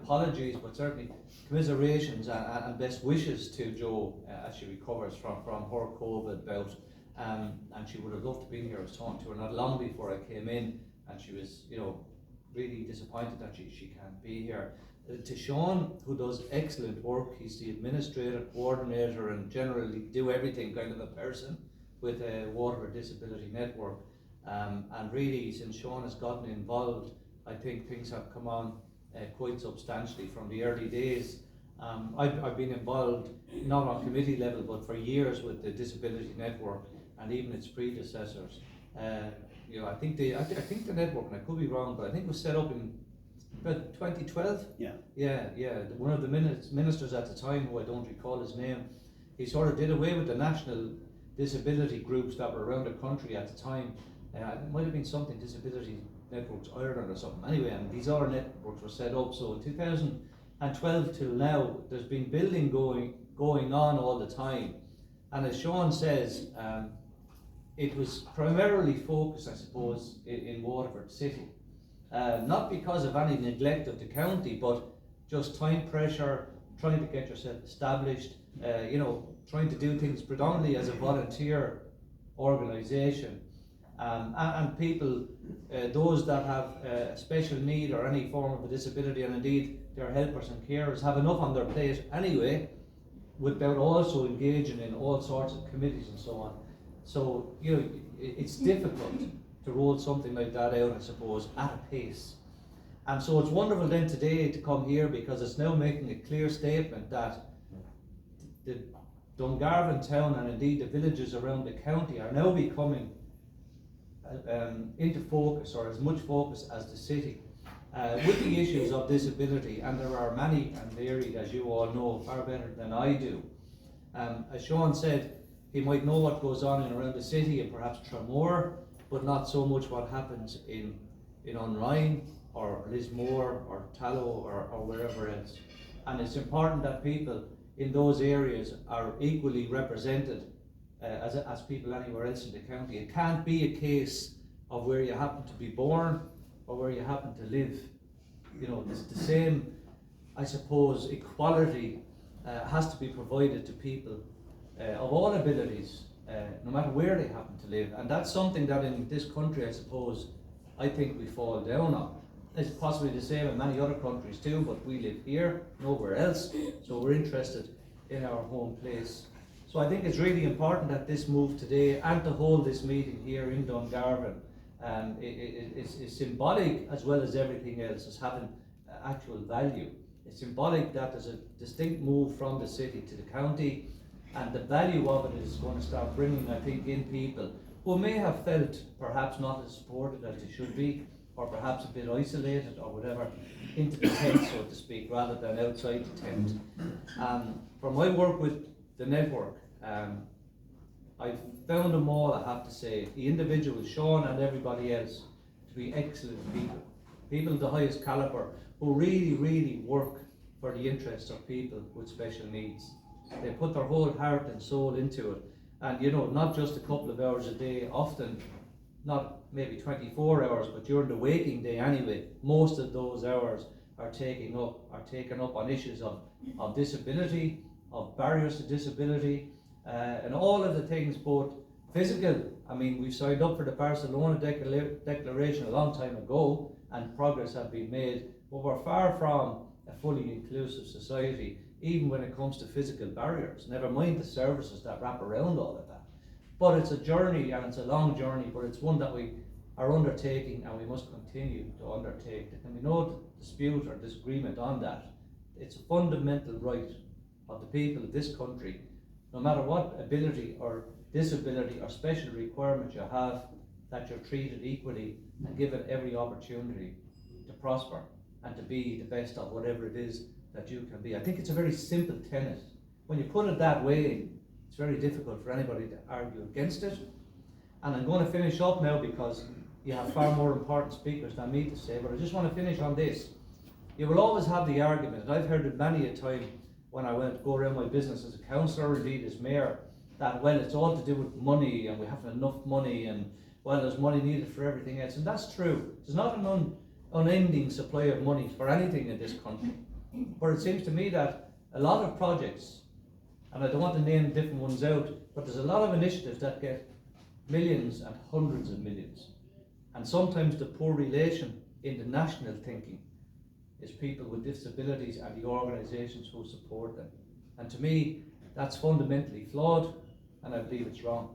apologies, but certainly commiserations and best wishes to Joe as she recovers from her COVID bout. And she would have loved to be here. I was talking to her not long before I came in, and she was, really disappointed that she can't be here. To Sean, who does excellent work, he's the administrative coordinator and generally do everything kind of a person with Waterford Disability Network. And really, since Sean has gotten involved, I think things have come on quite substantially from the early days. I've been involved, not on committee level, but for years with the Disability Network and even its predecessors. I think the network, and I could be wrong, but I think it was set up in about 2012. Yeah. One of the ministers at the time, who I don't recall his name, he sort of did away with the national disability groups that were around the country at the time. It might have been something Disability Networks Ireland or something. Anyway, and these other networks were set up. So in 2012 till now, there's been building going on all the time. And as Sean says, it was primarily focused, I suppose, in Waterford City. Not because of any neglect of the county, but just time pressure, trying to get yourself established, trying to do things predominantly as a volunteer organisation. And people, those that have a special need or any form of a disability, and indeed their helpers and carers, have enough on their plate anyway, without also engaging in all sorts of committees and so on. So, it's difficult to roll something like that out, I suppose, at a pace. And so it's wonderful then today to come here, because it's now making a clear statement that the Dungarvan town and indeed the villages around the county are now becoming into focus, or as much focus as the city, with the issues of disability. And there are many and varied, as you all know far better than I do. As Sean said, he might know what goes on in around the city and perhaps Tramore, but not so much what happens in Unrhyne or Lismore or Tallow or wherever else. And it's important that people in those areas are equally represented as people anywhere else in the county. It can't be a case of where you happen to be born or where you happen to live. It's the same, I suppose, equality has to be provided to people of all abilities, no matter where they happen to live. And that's something that in this country, I suppose, I think we fall down on. It's possibly the same in many other countries too, but we live here, nowhere else, so we're interested in our home place. So I think it's really important that this move today and to hold this meeting here in Dungarvan is symbolic, as well as everything else, as having actual value. It's symbolic that there's a distinct move from the city to the county, and the value of it is going to start bringing, I think, in people who may have felt perhaps not as supported as they should be, or perhaps a bit isolated or whatever, into the tent, so to speak, rather than outside the tent. From my work with the network, I've found them all, I have to say, the individuals, Sean and everybody else, to be excellent people of the highest calibre, who really, really work for the interests of people with special needs. They put their whole heart and soul into it, and not just a couple of hours a day, often not maybe 24 hours, but during the waking day anyway, most of those hours are taken up on issues of disability, of barriers to disability, and all of the things, both physical. I mean, we've signed up for the Barcelona Declaration a long time ago, and progress has been made, but we're far from a fully inclusive society, even when it comes to physical barriers, never mind the services that wrap around all of that. But it's a journey, and it's a long journey, but it's one that we are undertaking, and we must continue to undertake. There can be no dispute or disagreement on that. It's a fundamental right of the people of this country, no matter what ability or disability or special requirement you have, that you're treated equally and given every opportunity to prosper and to be the best of whatever it is that you can be. I think it's a very simple tenet. When you put it that way, it's very difficult for anybody to argue against it. And I'm going to finish up now, because you have far more important speakers than me to say, but I just want to finish on this. You will always have the argument, and I've heard it many a time when I went to go around my business as a councillor, indeed as mayor, that, well, it's all to do with money, and we haven't enough money, and, well, there's money needed for everything else. And that's true. There's not an unending supply of money for anything in this country. where it seems to me that a lot of projects, and I don't want to name different ones out, but there's a lot of initiatives that get millions and hundreds of millions. And sometimes the poor relation in the national thinking is people with disabilities and the organisations who support them. And to me, that's fundamentally flawed, and I believe it's wrong.